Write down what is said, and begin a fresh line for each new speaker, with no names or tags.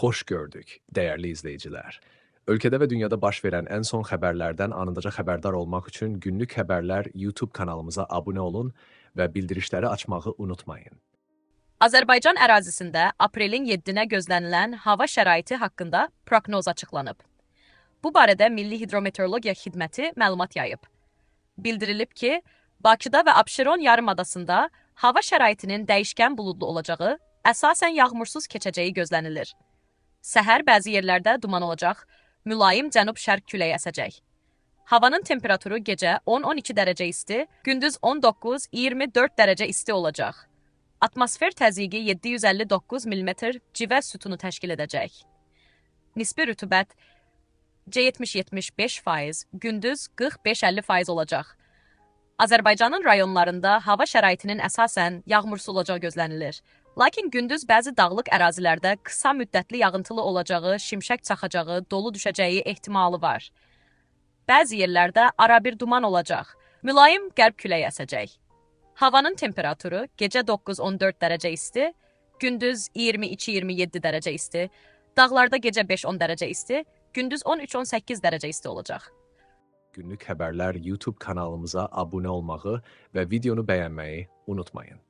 Xoş gördük, dəyərli izləyicilər. Ölkədə və dünyada baş verən ən son xəbərlərdən anındaca xəbərdar olmaq üçün Günlük Xəbərlər YouTube kanalımıza abunə olun və bildirişləri açmağı unutmayın.
Azərbaycan ərazisində aprelin 7-nə gözlənilən hava şəraiti haqqında proqnoz açıqlanıb. Bu barədə Milli Hidrometeorologiya Xidməti məlumat yayıb. Bildirilib ki, Bakıda və Abşeron yarımadasında hava şəraitinin dəyişkən buludlu olacağı, əsasən yağmursuz keçəcəyi gözlənilir. Səhər bəzi yerlərdə duman olacaq, mülayim cənub-şərq küləyi əsəcək. Havanın temperaturu gecə 10-12 dərəcə isti, gündüz 19-24 dərəcə isti olacaq. Atmosfer təzyiqi 759 mm civə sütunu təşkil edəcək. Nisbi rütubət C70-75%, gündüz 45-50% olacaq. Azərbaycanın rayonlarında hava şəraitinin əsasən yağmursuz olacağı gözlənilir. Lakin gündüz bəzi dağlıq ərazilərdə qısa müddətli yağıntılı olacağı, şimşək çaxacağı, dolu düşəcəyi ehtimalı var. Bəzi yerlərdə arabir duman olacaq, mülayim qərb küləyi əsəcək. Havanın temperaturu gecə 9-14 dərəcə isti, gündüz 22-27 dərəcə isti, dağlarda gecə 5-10 dərəcə isti, gündüz 13-18 dərəcə isti olacaq.
Günlük Xəbərlər YouTube kanalımıza abunə olmağı və videonu bəyənməyi unutmayın.